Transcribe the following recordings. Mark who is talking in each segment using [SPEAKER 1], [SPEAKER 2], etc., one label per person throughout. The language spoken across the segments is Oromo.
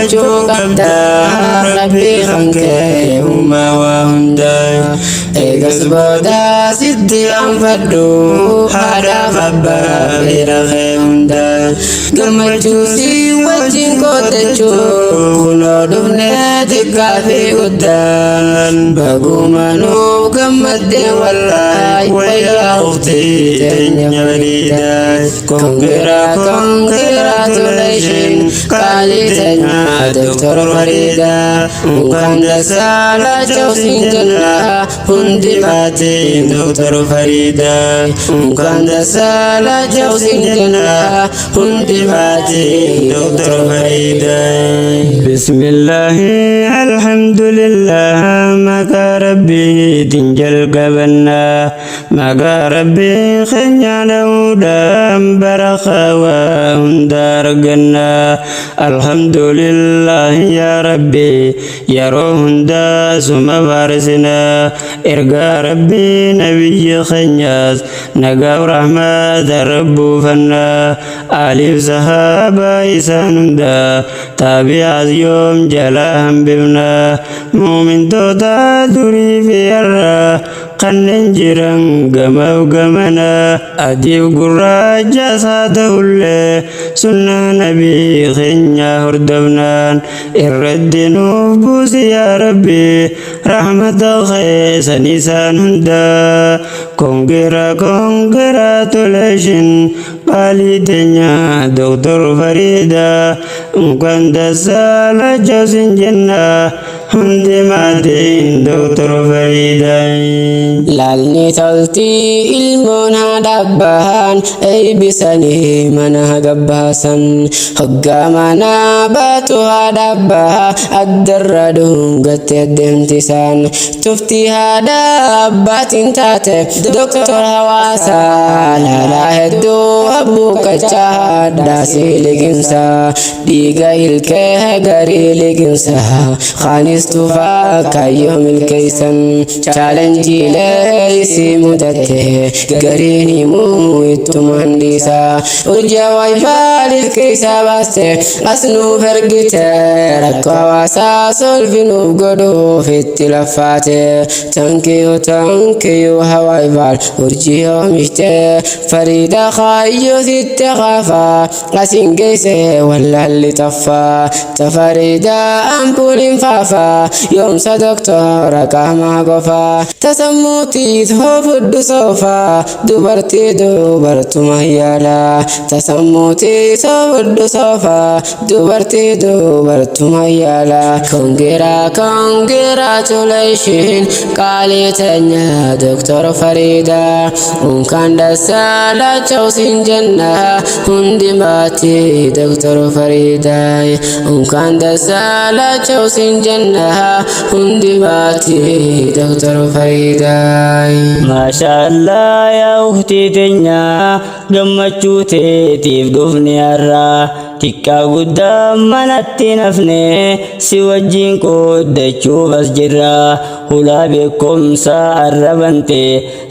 [SPEAKER 1] farfachuu qabda rabbii kan kee uumaa waa hundaa eegas booda sitti anfadhu haadhaaf abbaa beera kee hundaa gammachuu si wajjin qooddachuu kunoo dhufnee xiqqaa fi guddaan baguma nuuf gammaddee wallaahi wayyaa uftii teenya bariidaa congratulations qaalii teenya Dr. Farida kan dasaa laachoo siin jennaa hundi baatiin Dr. Farida kan dasaa laachoo siin jennaa hundi baatiin Dr. Farida bismillahi alhamdulillah maka rabbi tinjal gabanna maka rabbi khanyana udam barakhawa hundar ganna alhamdulillah ya rabbi ya rohunda suma barisna irga rabbi nabiyyi khanyas naga rahmat rabbu fanna alif sahaba isanunda tabi'az yom jalam bibna mu'min tota duri fiarra qannen jiran gamaw gamana adib gurraja saataulle sunna nabi khenya hordabnan irraddinuuf buusi ya rabbi rahmata khaysan isan hunda congratulations qaalidenya Dr. Farida kan dasaa laachoo siin jennaa hundi maatiin Dr. Farida laalni toltii ilmoon haadha abbaan eebbisanii mana gabbaasan hoggaa mana baatu haadha abbaa addarra dhungatte adeemtisan tuftii haadha abbaatiin taate Dr. Hawaasa laalaa hedduu abbuuqachaa haadhaasii liqimsa dhiiga ilkee garii liqimsa khaanis tufaa kayyoo milkeeysan chaalenjiilee isii mudatte gariin himuu ittuma handiisa urjii wayfaaliif keeysaa baaste asnuuf ergite rakkoo hawaasaa solfinuuf godhuuf itti laffaate tankiyuu hawaayifaal urjii oomishte Farida kaayyoo sitte qaafaa asin geeyse wallaalli taffaa ta Farida ampuulin faafaa yoomsa doktora qaamaa qofaa tasammuutiis hoofudhu soofaa dubartii dubartuma yaalaa tasammuutiis hoofudhu soofaa dubartii dubartuma yaalaa congratulations qaalii teenya Dr. Farida kan dasaa laachoo siin jennaa hundi maatii Dr. Farida kan dasaa laachoo siin jennaa hundi maatii Dr. Farida maashaallah yaa ukhtii teenya gammachuu teetiif dhufne har'a xiqqaa guddaa manatti nafne si wajjin qooddachuuf as jirra hulaa beekumsa arrabante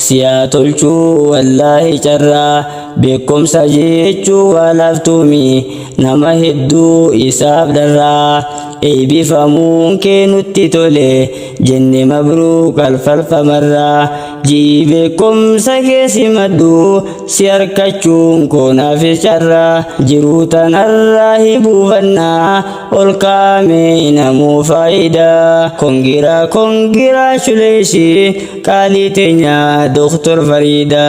[SPEAKER 1] siyaa tolchuu wallaahi carraa beekumsa jechuu waa laaftuumi nama hedduu isaaf dharraa eebbifamuun kee nutti tole jenne mabruuq alfarfamarraa jii beekumsa keesi maddu si harkachuun koonaaf carraa jiruu tanarraa hibuufannaa ol kaame namuu faayidaa congratulations qaalii teenya Dr. Farida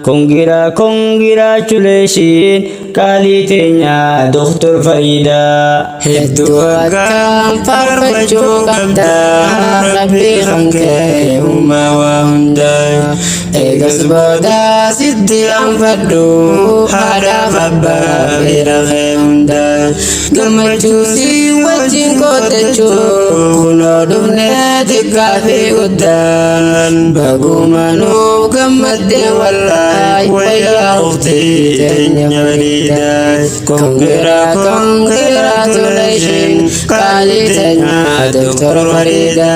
[SPEAKER 1] congratulations qaalii teenya Dr. Farida hedduu akkam farfachuu qabda rabbii kan kee uumaa waa hundaa eegas booda sitti anfadhu haadhaaf abbaa beera kee hundaa gammachuu si wajjin qooddachuu kunoo dhufnee xiqqaa fi guddaan baguma nuuf gammaddee wallaahi wayyaa uftii teenya bariidaa congratulations qaalii teenya Dr. Farida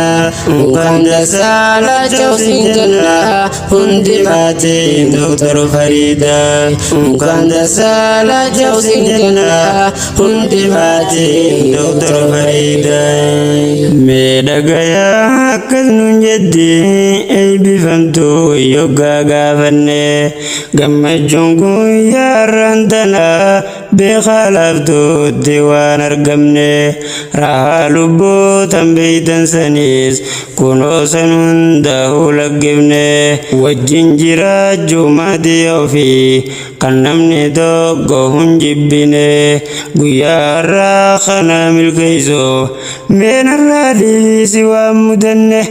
[SPEAKER 1] kan dasaa laachoo siin jennaa hundi maatiin Dr. فريدا وكان دسالة جوز جنة هندي ماتي دكتور فريدا ميدقيا كذن جدي أي بفهمتو يوغا غافني قمجونكو يا رندنا بخلفتو الديوان ارقمني راها لبو تنبيتا سنيس كنو سنون داهو لقبني والجنجرة جمادي يوفي قنمني دوغو هنجبني قيا راخنا ملكيسو من الرالي سوى مدنه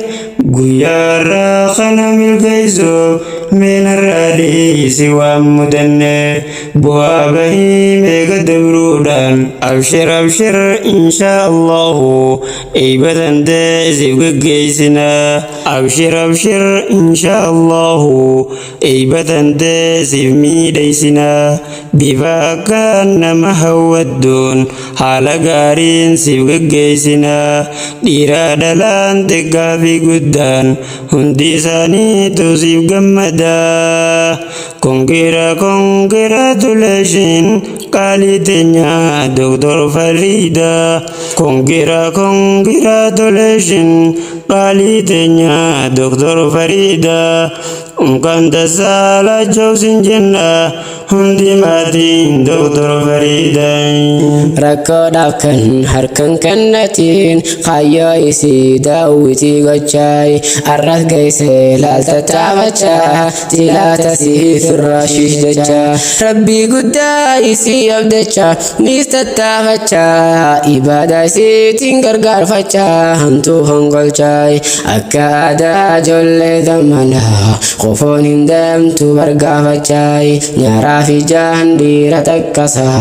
[SPEAKER 1] قيا راخنا ملكيسو من الرالي سوى مدنه بوابه ميغا دبرودان أبشر أبشر إن شاء الله إيبادن دازي قيسنا أبشر أبشر إن شاء الله إيبادن دازي ميديسنا بفاكان مهودون حال غارين سيب قيسنا ديرا دلان تقافي قدان هندي ساني توسيب قمدا كونكيرا تلاشين قالي تنيا دكتور فريدا كونكيرا تلاشين قالي تنيا دكتور فريدا وكان تسالة جوز جنة هندي ماتين دكتور فريدا
[SPEAKER 2] ركض أكن هركن كنتين خيا يسي داوتي قجاي الرث قيسي لا تتعبجا تلا تسي في الرشيش دجا ربي قداي سي أبدجا نستتعبجا إبادة سي تنقرقر فجا همتو هنقلجاي أكادا جل ذمنا خوفون اندمتو برقا فجاي نرى في جهن ديرة تكسا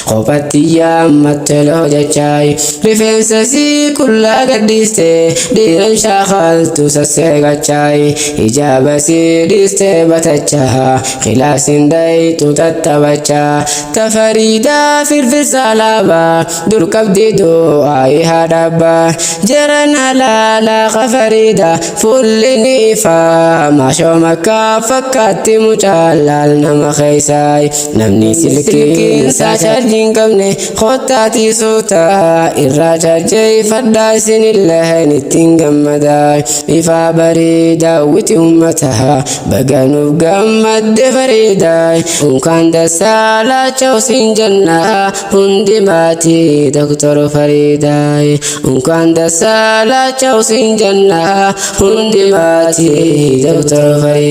[SPEAKER 2] خوفتي يامت لو جاي رفين سسي كل قديستي ديرن شاخلتو سسيقا جاي إجابة سي ديستي بتجا خلاص دايتو تتبجا تفريدا في الفسالابا دور كبديدو آي هادابا جرنا لا خفريدا فلني فما شو مكا فكاتي مجالال نما خيساي نمني سلكين ساشارجين كمني خوتاتي سوتا الراجا جي فرداسين الله نتين مداي إفا بريدا ويتي أمتها بغانو بغمد فريداي وكان دسالة جوسين جنة هندي ماتي دكتور فريداي وكان دسالة جوسين جنة هندي ماتي دكتور فريداي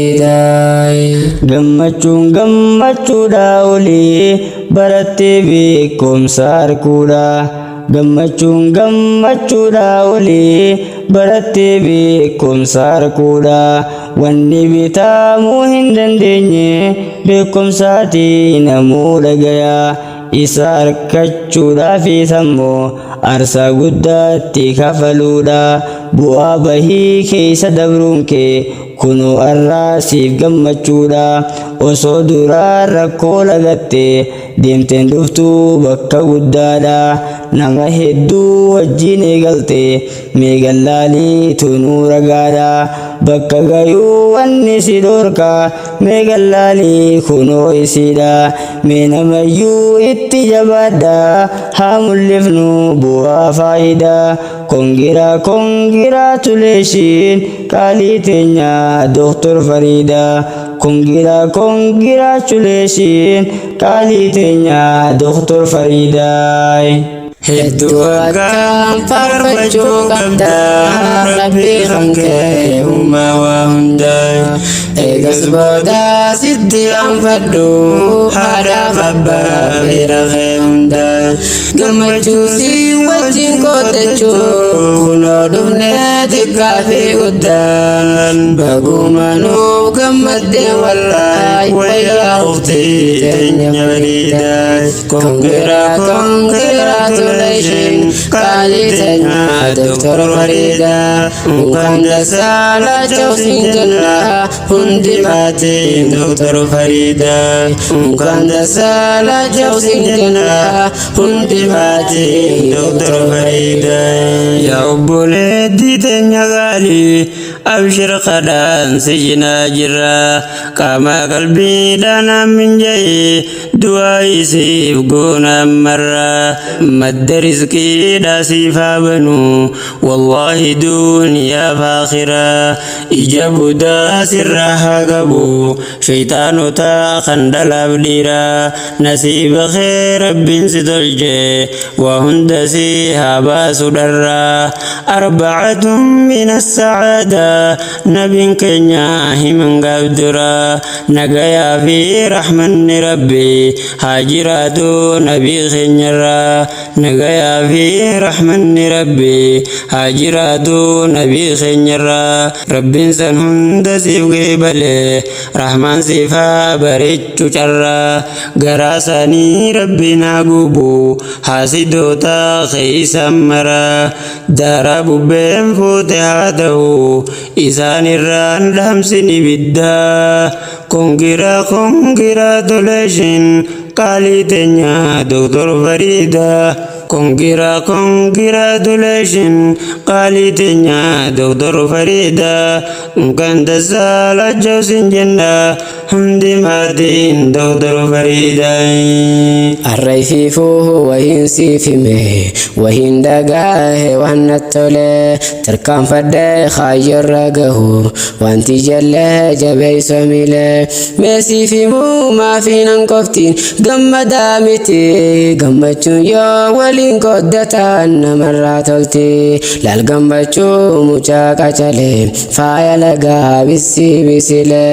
[SPEAKER 1] gammachuu daawulee barattee beekumsa harkuudha gammachuu daawulee barattee beekumsa harkuudha wanni bitaamuu hin dandeenye beekumsaati namuu dhagayaa isa harkachuudhaaf sammoo aarsaa guddaatti kafaluudha bu'aa bahii keessa dabruun kee kunoo arraasiif gammachuudha osoo duraa rakkoo lagattee deemteen dhuftuu bakka guddaadha nama hedduu wajjin eegaltee meegallaalii tunuu ragaadha bakka gayuu wanni si dhorka meegallaalii kunoo isiidha mee namayyuu itti jabaadha haa mul'ifnu bu'aa faayidaa congratulations qaalii teenya Dr. Farida congratulations qaalii teenya Dr. Farida
[SPEAKER 2] hedduu akkam farfachuu qabda rabbii kan kee uumaa waa hundaa eegas booda sitti anfadhu haadhaaf abbaa beera kee hundaa gammachuu si wajjin qoodachuu kunoo dhufnee xiqqaa fi guddaan bagumanuuf gammaddee wallaahi wayyaa uftii teenya bariidaa congratulations qaalii teenya Dr. Farida وكان دسالة جوسين جنة hundi maatiin Dr. Fariida kan dasaala jawsin jenna hundi maatiin Dr. Fariida yaa obboleettii teenya gaarii abshir qadaan sijinaa jirra qaama qalbiidhaan amin jee du'aa isiif goona marra madda rizqiidhaa siif haa banu wallaahi duuniyaa faakhira ija budaa sirraa haa qabu shayxaanota kan dhalaaf dhiira nasiiba kee rabbiin si tolche waa hunda si haa baasu dharra arbacatun min assacaada nabiin keenya himan gaabdura nagayaa fi rahmanni rabbi haa jiraatu nabii keenyarra nagayaa fi rahmanni rabbi haa jiraatu nabii keenyarra rabbiin san hunda siif geebale rahmaan siif haa bareechu carra garaa isaanii rabbiin haa gubu haasidoota keeysan mara daara bubbeen fuute haa ta'u isaan irraan dhaamsin ibidda congratulations qaalii teenya Dr. Fariida congratulations qaalii teenya Dr. Fariida kan dasaala jawsin jenna hundi maatiin Dr. Fariida
[SPEAKER 3] arrayfiifuuhu wahiin siifime wahiin dhagaahe waan nattole tarkaanfadhe kaayyorra gahu wanti jallee jabeeyso mile meesiifimuu maafiinan qoftiin gammadaa miti gammachuun yoo waliin qoddatan namarraa tolti laal gammachuu mucaa qacalee faaya lagaa bisii bisile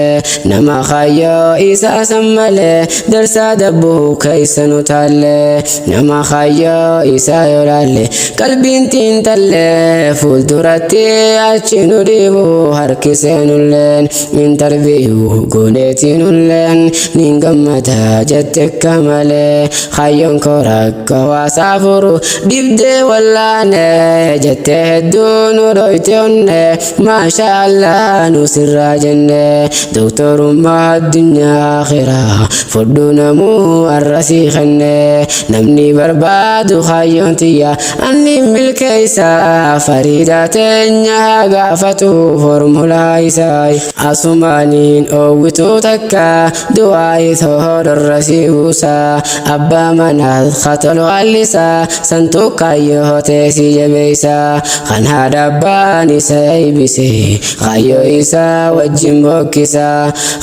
[SPEAKER 3] nama kaayyoo isaa sammalee darsaa dabbuu keeysa nu taalle nama kaayyoo isaa yoo laalle qalbiin tiintalle fuulduratti achi nu dhiibu harkiseenulleen min tarbiyuu gooneetiinulleen nin gammada jette kamalee kaayyoon koo rakka waasaa furu dibdee wallaane jette hedduu nu dhoyte onne maasha Allah nu sirraa jenne doktorummaa addunyaa akhiraa fodhu namuu arrasii kenne namni barbaadu kaayyoon tiyya anni milkeeysa Fariida teenya haa gaafatu formulaa isaa asumaaniin oowwituu takka du'aa itoo dorrasii buusa abbaa manaat katolu allisa santuu kaayyoo teesii jabeeysa kan haadha abbaan isa eeybise kaayyoo isaa wajjin bokkisa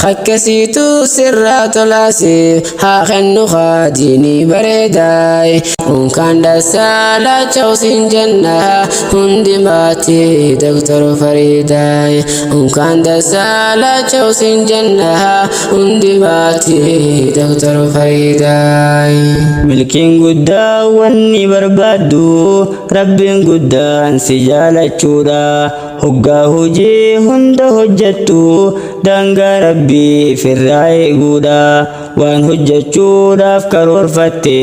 [SPEAKER 3] hakkasiitu sirraa tolaasiif haa kennu diinii bareedaay unkaan dasaala jawsin jenna hundi maatii Dr. Fariidaay unkaan dasaala jawsin jenna hundi maatii Dr. Fariidaay
[SPEAKER 1] milkiin guddaa wanni barbaaddu rabbiin guddaan si jaalachuudha hoggaa hojii hunda hojjettu daangaa rabbii firraa eeguudha waan hojjechuudhaaf karoorfatte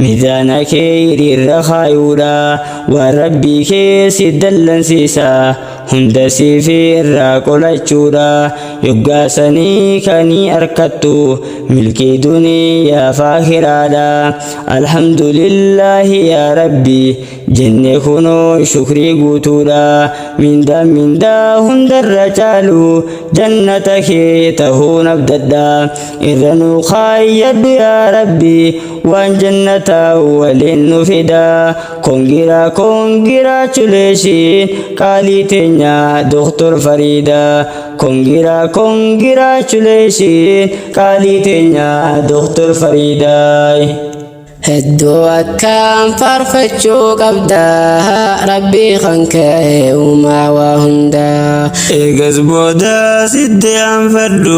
[SPEAKER 1] miizaana kee hiriirra kaayuudha waan rabbii kee si dallansiisa hunda siif irraa qolachuudha yoggaasanii kanii arkattu milkii duniyaa faahiraadha alhamdulillahi yaa rabbi jenne kunoo shukrii guutuudha mindaa hundarra caalu jannata kee tahuun abdadha irra nu kaayyadhu yaa rabbi waan jannata waliin nu fida congratulations qaalii teenya Dr. Fariida congratulations qaalii teenya Dr. Fariida
[SPEAKER 3] hedduu akkaan faarfachuu qabda rabbii kan ka'e uumaa waa hundaa
[SPEAKER 2] eegas booda sitti aanfadhu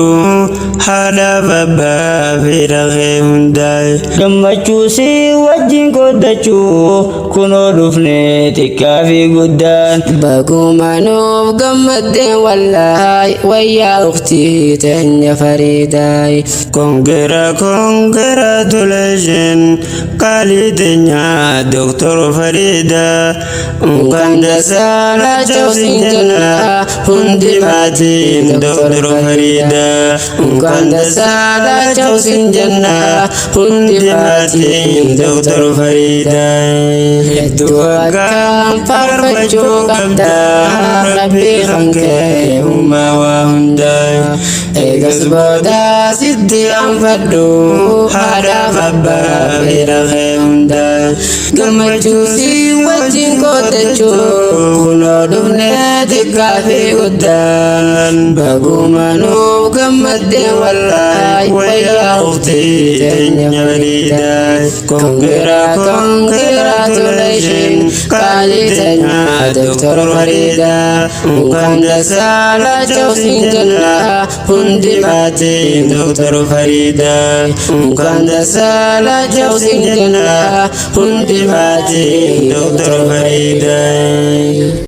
[SPEAKER 2] haadhaaf abbaa fi dhaqee hundaay
[SPEAKER 1] gammachuu si wajjin qoddachuu kunoo dhufne xiqqaa fi guddaan
[SPEAKER 3] bagumanuuf gammaddeen wallaay wayyaa uktii teenya Fariidaay
[SPEAKER 2] congratulations قالتني دكتور فريدة مقدسة لا توسين جنة هندي ماتين دكتور فريدة مقدسة لا توسين جنة هندي ماتين دكتور فريدة
[SPEAKER 3] دوا كان فرفجو قبدا ربي خنكي
[SPEAKER 2] هما وهنداي
[SPEAKER 3] eegas booda sitti anfadhu haadha abbaa beeraqee hundaa gammachuu si wajjin qoodachuun kunoo dhufnee xiqqaa fi guddaan bagumanuuf gammaddee wallaahi wayyaa uftii teenya badiidhaa congratulations qaalii teenya doktor Fariidaa mukandasaa laachoo siin jannaa hundi maatiin doktor Fariidaa mukandasaa laachoo siin jannaa hundi maatiin doktor Fariidaa.